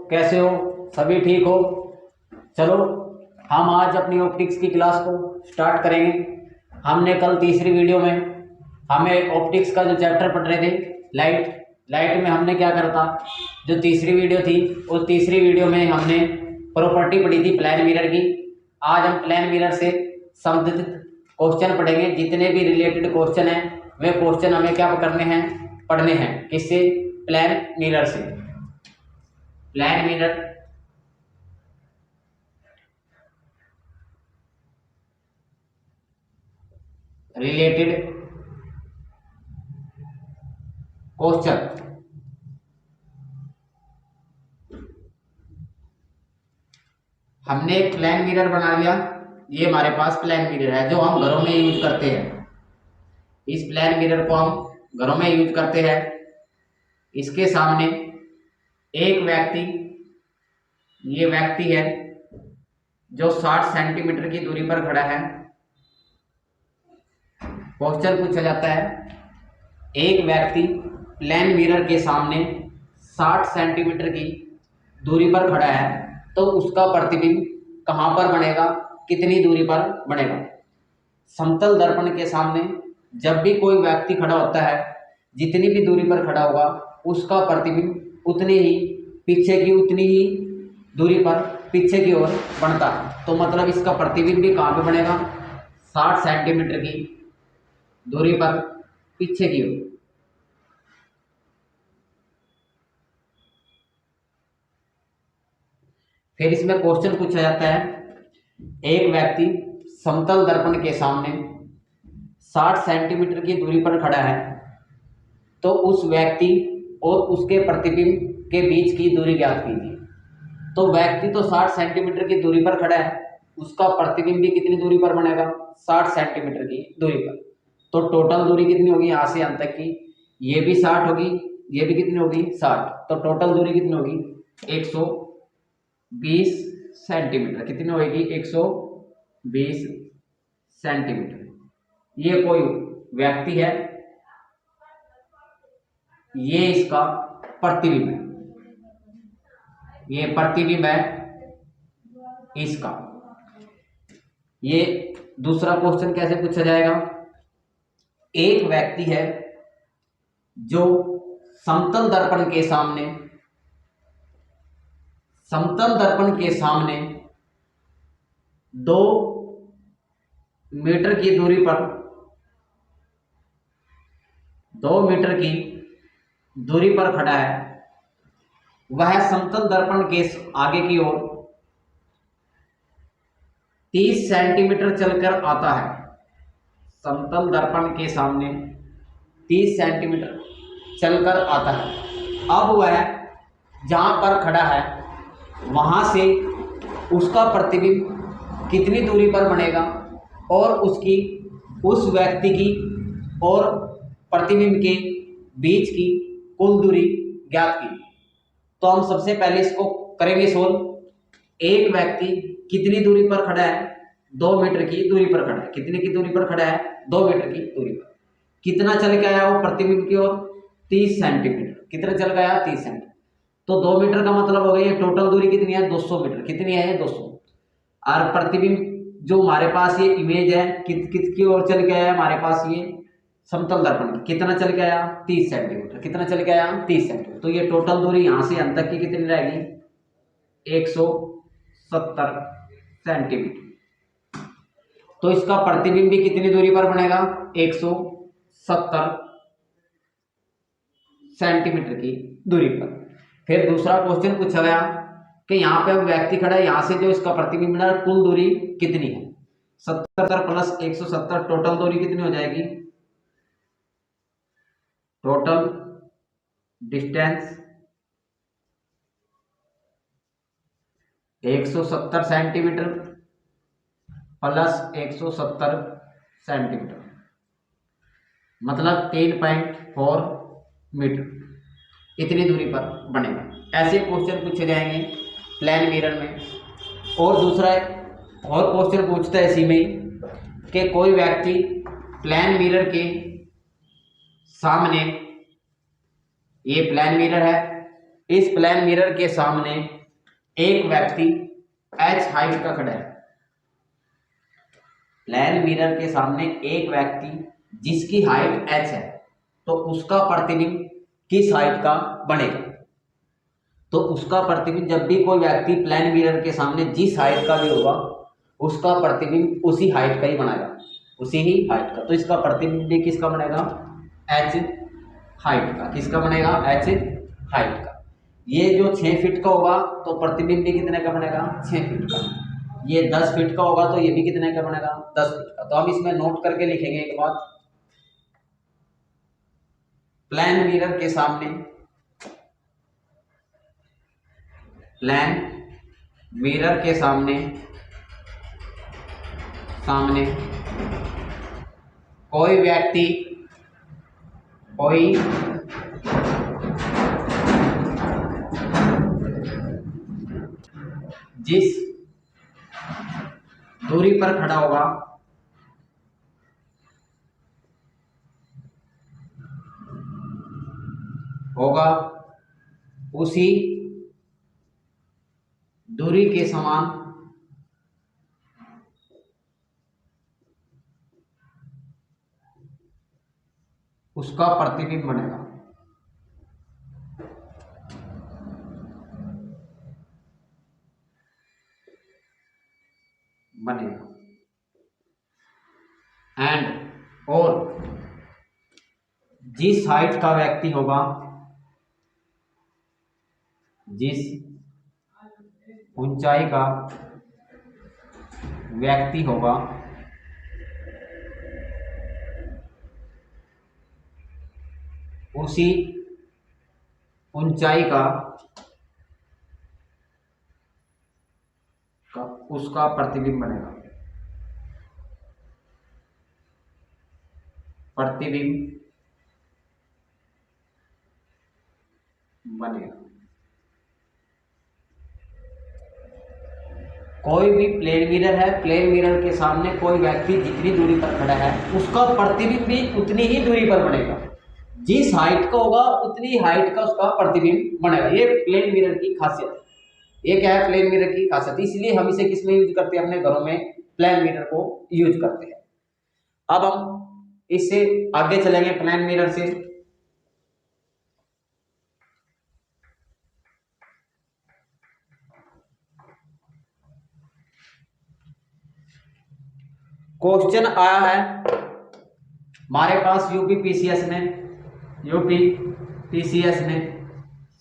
कैसे हो? सभी ठीक हो? चलो हम आज अपनी ऑप्टिक्स की क्लास को स्टार्ट करेंगे। हमने कल तीसरी वीडियो में हमें ऑप्टिक्स का जो चैप्टर पढ़ रहे थे लाइट में हमने क्या करा था, जो तीसरी वीडियो थी उस तीसरी वीडियो में हमने प्रॉपर्टी पढ़ी थी प्लेन मिरर की। आज हम प्लेन मिरर से संबंधित क्वेश्चन पढ़ेंगे। जितने भी रिलेटेड क्वेश्चन हैं वे क्वेश्चन हमें क्या करने हैं, पढ़ने हैं। किससे? प्लेन मिरर से। Plane mirror related question. हमने एक प्लेन मिरर बना लिया। ये हमारे पास प्लेन मिरर है जो हम घरों में यूज करते हैं। इस प्लेन मिरर को हम घरों में यूज करते हैं। इसके सामने एक व्यक्ति, ये व्यक्ति है जो 60 सेंटीमीटर की दूरी पर खड़ा है। क्वेश्चन पूछा जाता है, एक व्यक्ति प्लेन मिरर के सामने 60 सेंटीमीटर की दूरी पर खड़ा है, तो उसका प्रतिबिंब कहाँ पर बनेगा, कितनी दूरी पर बनेगा? समतल दर्पण के सामने जब भी कोई व्यक्ति खड़ा होता है, जितनी भी दूरी पर खड़ा होगा उसका प्रतिबिंब उतनी ही दूरी पर पीछे की ओर बनता है। तो मतलब इसका प्रतिबिंब भी कहाँ पे बनेगा? 60 सेंटीमीटर की दूरी पर पीछे की ओर। फिर इसमें क्वेश्चन पूछा जाता है, एक व्यक्ति समतल दर्पण के सामने 60 सेंटीमीटर की दूरी पर खड़ा है, तो उस व्यक्ति और उसके प्रतिबिंब के बीच की दूरी ज्ञात कीजिए। तो व्यक्ति तो 60 सेंटीमीटर की दूरी पर खड़ा है, उसका प्रतिबिंब भी कितनी दूरी पर बनेगा? 60 सेंटीमीटर की दूरी पर। तो टोटल दूरी कितनी होगी यहाँ से यहाँ तक की? ये भी 60 होगी, ये भी कितनी होगी? 60। तो टोटल दूरी कितनी होगी? 120 सेंटीमीटर। कितनी होगी? 120 सेंटीमीटर। ये कोई व्यक्ति है, ये इसका प्रतिबिंब है, ये प्रतिबिंब है इसका। ये दूसरा क्वेश्चन कैसे पूछा जाएगा? एक व्यक्ति है जो समतल दर्पण के सामने 2 मीटर की दूरी पर 2 मीटर की दूरी पर खड़ा है। वह समतल दर्पण के आगे की ओर 30 सेंटीमीटर चलकर आता है। समतल दर्पण के सामने 30 सेंटीमीटर चलकर आता है। अब वह जहां पर खड़ा है वहां से उसका प्रतिबिंब कितनी दूरी पर बनेगा और उस व्यक्ति की और प्रतिबिंब के बीच की कुल दूरी ज्ञात की। तो हम सबसे पहले इसको करेंगे सोल्व। एक व्यक्ति कितनी दूरी पर खड़ा है? 2 मीटर की दूरी पर खड़ा है। कितने की दूरी पर खड़ा है? 2 मीटर की दूरी पर। कितना चल के आया वो प्रतिबिंब की ओर? 30 सेंटीमीटर। कितना चल के आया? 30 सेंटीमीटर। तो 2 मीटर का मतलब हो गया, ये टोटल दूरी कितनी है? 200 मीटर। कितनी है ये? 200। और प्रतिबिंब जो हमारे पास ये इमेज है किसकी ओर चल के आया? हमारे पास ये समतल दर्पण की। कितना चल के आया? 30 सेंटीमीटर। कितना चल के आया? 30 सेंटीमीटर। तो ये टोटल दूरी यहां से यहां तक की कितनी रहेगी? 170 सेंटीमीटर। तो इसका प्रतिबिंब भी कितनी दूरी पर बनेगा? 170 सेंटीमीटर की दूरी पर। फिर दूसरा क्वेश्चन पूछा गया कि यहाँ पे व्यक्ति खड़ा है, यहाँ से जो इसका प्रतिबिंब बना कुल दूरी कितनी है? 70 प्लस 170, टोटल दूरी कितनी हो जाएगी? Total distance 170 centimetre plus 170 centimetre, मतलब 3.4 मीटर। इतनी दूरी पर बनेगा। ऐसे क्वेश्चन पूछे जाएंगे प्लेन मिरर में। और दूसरा और क्वेश्चन पूछता है इसी में कि कोई व्यक्ति प्लेन मिरर के सामने, ये प्लेन मिरर है, इस प्लेन मिरर के सामने एक व्यक्ति h हाइट का खड़ा है, प्लेन मिरर के सामने एक व्यक्ति जिसकी हाइट h है, तो उसका प्रतिबिंब किस हाइट का बनेगा? तो उसका प्रतिबिंब, जब भी कोई व्यक्ति प्लेन मिरर के सामने जिस हाइट का भी होगा उसका प्रतिबिंब उसी हाइट का ही बनाएगा, उसी ही हाइट का। तो इसका प्रतिबिंब भी किसका बनेगा? h हाइट का। किसका बनेगा? h हाइट का। ये जो 6 फीट का होगा तो प्रतिबिंब भी कितने का बनेगा? 6 फीट का। ये 10 फीट का होगा तो ये भी कितने का बनेगा? 10 फीट का। तो हम इसमें नोट करके लिखेंगे एक बात, प्लेन मिरर के सामने, प्लेन मिरर के सामने कोई व्यक्ति जिस दूरी पर खड़ा होगा उसी दूरी के समान उसका प्रतिबिंब बनेगा। एंड और जिस हाइट का व्यक्ति होगा, जिस ऊंचाई का व्यक्ति होगा, उसी ऊंचाई का उसका प्रतिबिंब बनेगा। प्रतिबिंब बनेगा। कोई भी प्लेन मिरर है, प्लेन मिरर के सामने कोई व्यक्ति जितनी दूरी पर खड़ा है उसका प्रतिबिंब भी उतनी ही दूरी पर बनेगा। जिस हाइट का होगा उतनी हाइट का उसका प्रतिबिंब बनेगा। ये प्लेन मिरर की खासियत है। ये क्या है? प्लेन मिरर की खासियत। इसलिए हम इसे किसमें यूज करते हैं? अपने घरों में प्लेन मिरर को यूज करते हैं। अब हम इससे आगे चलेंगे। प्लेन मिरर से क्वेश्चन आया है हमारे पास यूपीपीसीएस ने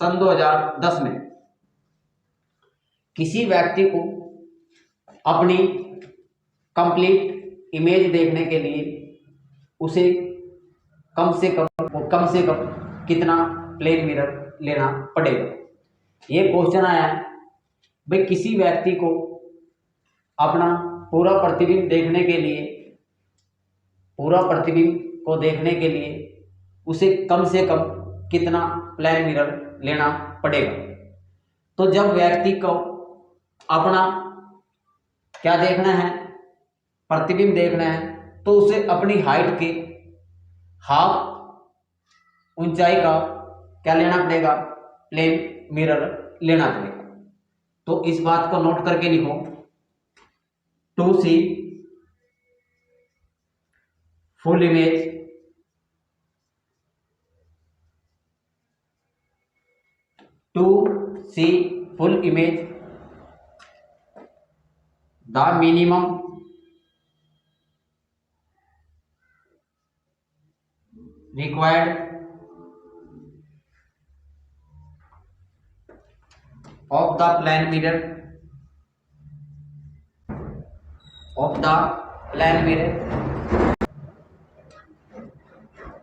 सन 2010 में किसी व्यक्ति को अपनी कंप्लीट इमेज देखने के लिए उसे कम से कम कितना प्लेन मिरर लेना पड़ेगा। ये क्वेश्चन आया है भाई, किसी व्यक्ति को अपना पूरा प्रतिबिंब देखने के लिए उसे कम से कम कितना प्लेन मिरर लेना पड़ेगा। तो जब व्यक्ति को अपना क्या देखना है? प्रतिबिंब देखना है, तो उसे अपनी हाइट के हाफ ऊंचाई का क्या लेना पड़ेगा? प्लेन मिरर लेना पड़ेगा। तो इस बात को नोट करके लिखो, to see full image the minimum required of the plane mirror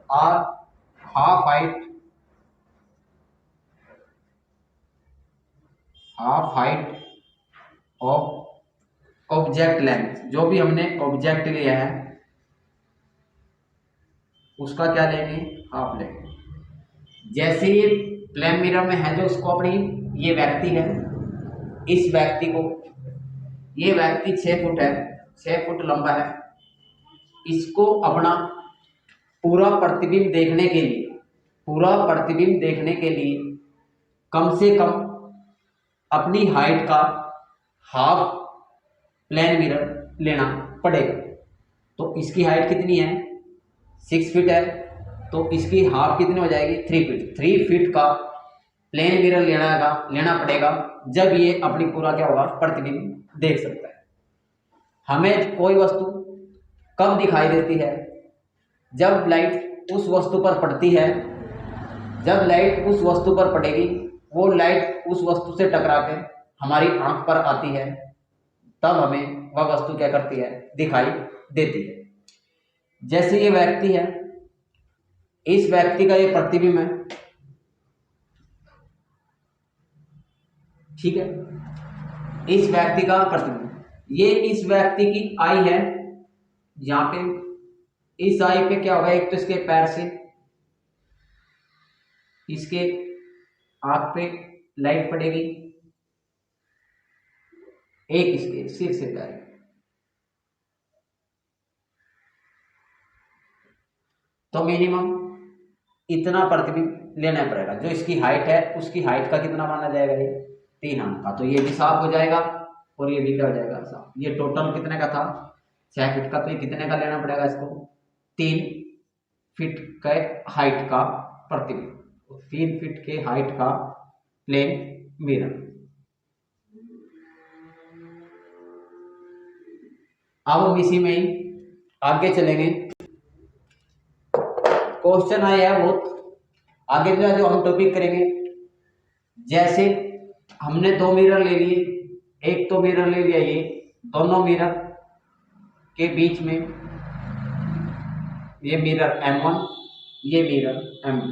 are half height of object length. जो भी हमने ऑब्जेक्ट लिया है उसका क्या लेंगे? हाफ लेंगे। जैसे ये प्लेन मिरर में है, जो इसको अपनी, ये व्यक्ति है, इस व्यक्ति को, ये व्यक्ति 6 फुट है, 6 फुट लंबा है, इसको अपना पूरा प्रतिबिंब देखने के लिए कम से कम अपनी हाइट का हाफ प्लेन मिरर लेना पड़ेगा। तो इसकी हाइट कितनी है, 6 फीट है, तो इसकी हाफ कितनी हो जाएगी, 3 फीट। 3 फीट का प्लेन मिरर लेना पड़ेगा, जब ये अपनी पूरा क्या होगा, प्रतिबिंब देख सकता है। हमें कोई वस्तु कब दिखाई देती है, जब लाइट उस वस्तु पर पड़ती है। जब लाइट उस वस्तु पर पड़ेगी, वो लाइट उस वस्तु से टकरा के हमारी आंख पर आती है, तब हमें वह वस्तु क्या करती है, दिखाई देती है। जैसे ये व्यक्ति है, इस व्यक्ति का ये प्रतिबिंब है, ठीक है, इस व्यक्ति का प्रतिबिंब। ये इस व्यक्ति की आई है, यहाँ पे इस आई पे क्या होगा, एक तो इसके पैर से, इसके आंख पे लाइट पड़ेगी, एक इसके सिर से पैर। तो मिनिमम इतना प्रतिबिंब लेना पड़ेगा। जो इसकी हाइट है, उसकी हाइट का कितना माना जाएगा, ये 3 अंक का। तो ये भी साफ हो जाएगा और ये भी क्या हो जाएगा, साफ। ये टोटल कितने का था, 6 फीट का। तो ये कितने का लेना पड़ेगा इसको, 3 फीट के हाइट का प्रतिबिंब, 3 फीट के हाइट का प्लेन मिरर। अब हम इसी में ही आगे चलेंगे। क्वेश्चन आया है बहुत आगे जो हम टॉपिक करेंगे। जैसे हमने 2 मिरर ले लिए, एक तो मिरर ले लिया, ये दोनों मिरर के बीच में ये मिरर M1, ये मिरर M2,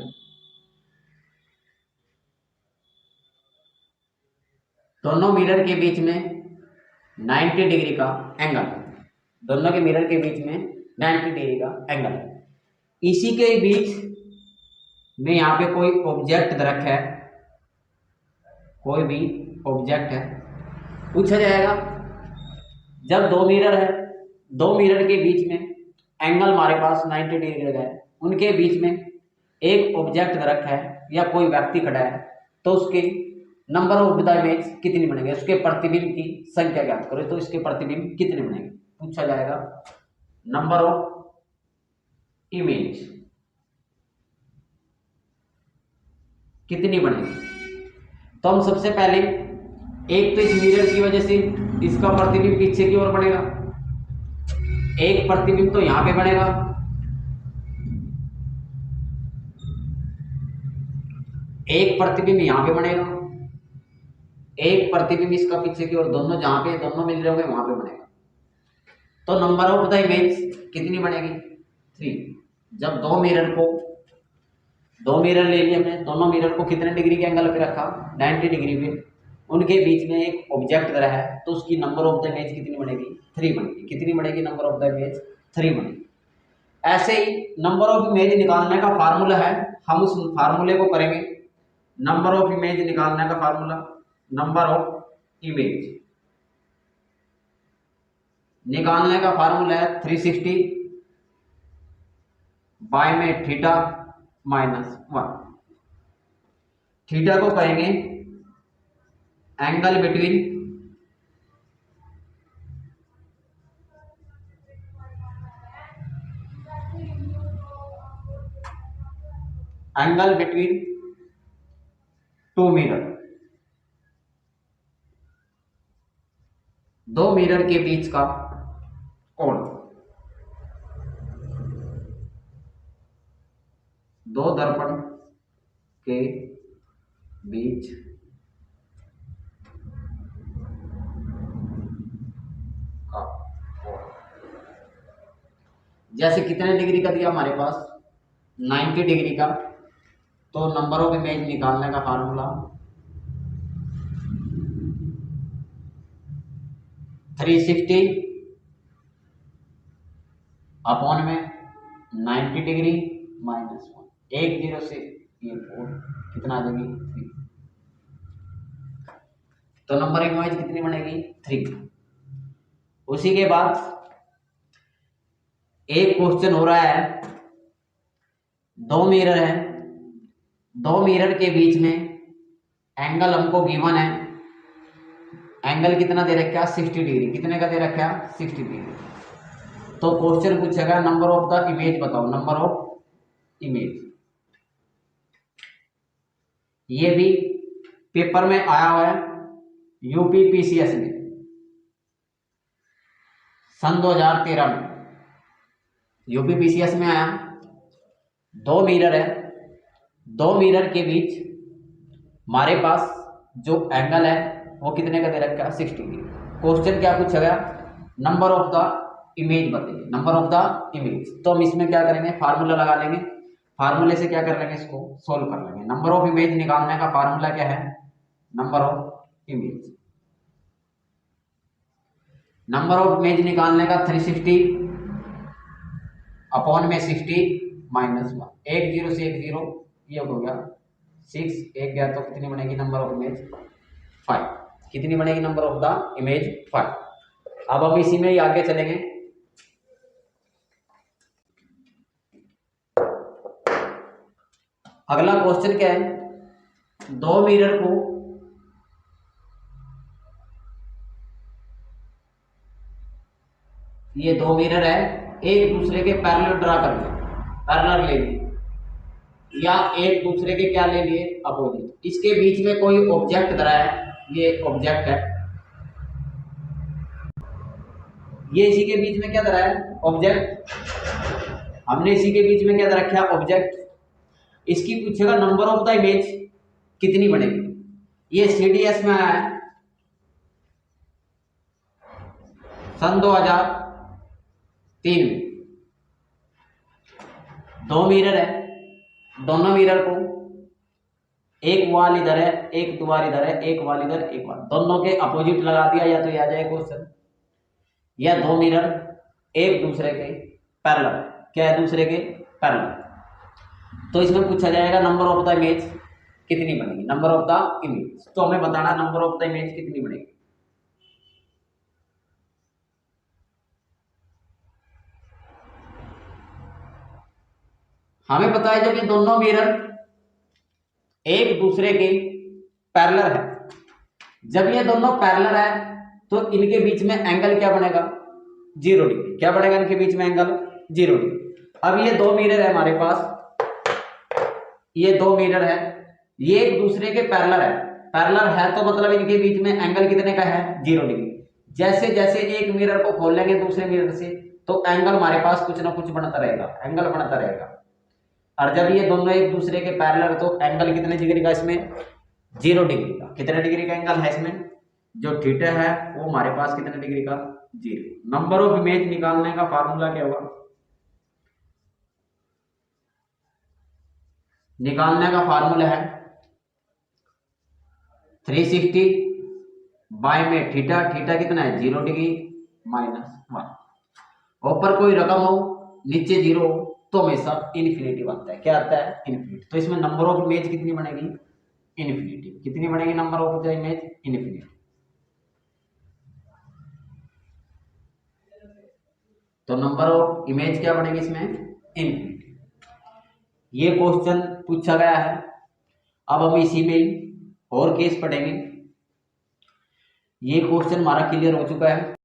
दोनों मिरर के बीच में 90 डिग्री का एंगल, दोनों के मिरर के बीच में 90 डिग्री का एंगल। इसी के बीच में यहाँ पे कोई ऑब्जेक्ट रखा है, कोई भी ऑब्जेक्ट है। पूछा जाएगा, जब 2 मिरर है, 2 मिरर के बीच में एंगल हमारे पास 90 डिग्री का है, उनके बीच में एक ऑब्जेक्ट रखा है या कोई व्यक्ति खड़ा है, तो उसके नंबर ऑफ द इमेज कितनी बनेगी, उसके प्रतिबिंब की संख्या ज्ञात करो। तो इसके प्रतिबिंब कितने बनेंगे, पूछा जाएगा नंबर ऑफ इमेज कितनी बनेगी। तो हम सबसे पहले एक तो इस मिरर की वजह से इसका प्रतिबिंब पीछे की ओर बनेगा, एक प्रतिबिंब तो यहां पे बनेगा, एक प्रतिबिंब यहां पे बनेगा, एक प्रतिबिंब इसका पीछे की ओर, दोनों जहां पे दोनों मिल रहे होंगे वहां पे बनेगा। तो नंबर ऑफ द इमेज कितनी बनेगी, 3। जब 2 मिरर ले लिए हमने, दोनों मिरर को कितने डिग्री के एंगल पे रखा, 90 डिग्री पे, उनके बीच में एक ऑब्जेक्ट रहा है, तो उसकी नंबर ऑफ द इमेज कितनी बनेगी, 3 बनेगी। कितनी बनेगी, नंबर ऑफ द इमेज 3 बनेगी। ऐसे ही नंबर ऑफ इमेज निकालने का फार्मूला है, हम उस फार्मूले को करेंगे। नंबर ऑफ इमेज निकालने का फार्मूला, नंबर ऑफ इमेज निकालने का फार्मूला है 360 बाय में थीटा -1। थीटा को कहेंगे angle between two mirror, 2 mirror के बीच का कोण, 2 दर्पण के बीच का कोण। जैसे कितने डिग्री का दिया हमारे पास, 90 डिग्री का। तो नंबर ऑफ इमेज निकालने का फार्मूला 360 अपॉन में 90 डिग्री -1, 1 0 से ये 4 कितना आ जाएगी, 3। तो नंबर ऑफ इमेज कितनी बनेगी, 3। उसी के बाद एक क्वेश्चन हो रहा है, 2 मिरर है, 2 मिरर के बीच में एंगल हमको गिवन है एंगल कितना दे रखा है 60 डिग्री, कितने का दे रखा है 60 डिग्री। तो क्वेश्चन पूछेगा नंबर ऑफ द इमेज बताओ, नंबर ऑफ इमेज। ये भी पेपर में आया हुआ है यूपी पीसीएस में सन 2013 में यूपी पीसीएस में आया। 2 मिरर है, 2 मिरर के बीच हमारे पास जो एंगल है वो कितने का दे रखा है 60 डिग्री। क्वेश्चन क्या पूछा गया, नंबर ऑफ द इमेज बताइए, नंबर ऑफ द इमेज। तो हम इसमें क्या करेंगे, फार्मूला लगा लेंगे, फार्मूले से क्या कर लेंगे, इसको सोल्व कर लेंगे। नंबर ऑफ इमेज निकालने का फार्मूला क्या है, number of image. Number of image निकालने का 360 अपॉन में 60 माइनस 1, 1 0 से 1 0 ये हो गया 6, 1 गया तो कितनी बनेगी नंबर ऑफ इमेज 5। कितनी बनेगी नंबर ऑफ द इमेज 5। अब हम इसी में ही आगे चलेंगे। अगला क्वेश्चन क्या है, 2 मिरर को ये 2 मिरर है एक दूसरे के पैरेलल ड्रा कर लिया, पैरेलल ले लिए या एक दूसरे के क्या ले लिए अपोजिट। इसके बीच में कोई ऑब्जेक्ट धरा है, ये ऑब्जेक्ट है, ये इसी के बीच में क्या धरा है ऑब्जेक्ट, हमने इसी के बीच में क्या धरा रखा है ऑब्जेक्ट। इसकी पूछेगा नंबर ऑफ द इमेज कितनी बनेगी। ये सीडीएस में आया है सन 2003 में। 2 मिरर है, दोनों मिरर को एक वाल इधर है एक द्वार इधर है, एक वाल इधर एक वाल, दोनों के अपोजिट लगा दिया या तो आ जाए क्वेश्चन। या 2 मिरर एक दूसरे के पैरेलल, क्या है दूसरे के पैरेलल। तो इसमें पूछा जाएगा नंबर ऑफ द इमेज कितनी बनेगी, नंबर ऑफ द इमेज। तो हमें बताना नंबर ऑफ द इमेज कितनी बनेगी। हमें पता है जब ये दोनों मिरर एक दूसरे के पैरेलल है, जब ये दोनों पैरेलल है तो इनके बीच में एंगल क्या बनेगा 0 डिग्री। क्या बनेगा इनके बीच में एंगल 0 डिग्री। अब ये 2 मिरर है हमारे पास, ये 2 मिरर है, ये एक दूसरे के पैरेलल है, पैरेलल है तो मतलब इनके बीच में एंगल कितने का है 0 डिग्री। जैसे जैसे एक मिरर को खोल लेंगे दूसरे मिरर से तो एंगल हमारे पास कुछ ना कुछ बनता रहेगा, एंगल बनता रहेगा। और जब ये दोनों एक दूसरे के पैरेलल तो एंगल कितने डिग्री का इसमें 0 डिग्री का। कितने डिग्री का एंगल है इसमें, जो थीटा है वो हमारे पास कितने डिग्री का 0। नंबर ऑफ इमेज निकालने का फार्मूला क्या होगा, निकालने का फार्मूला है 360 बाय में थीटा, थीटा कितना है 0 डिग्री माइनस 1। ऊपर कोई रकम हो नीचे 0 हो तो हमेशा इन्फिनिटी बनता है। क्या आता है इन्फिनिटी। तो इसमें नंबर ऑफ इमेज कितनी बनेगी इन्फिनिटी। कितनी बनेगी number of the image infinity. तो नंबर ऑफ इमेज क्या बनेगी इसमें इन्फिनिटी। ये क्वेश्चन पूछा गया है। अब हम इसी में और केस पढ़ेंगे। ये क्वेश्चन हमारा क्लियर हो चुका है।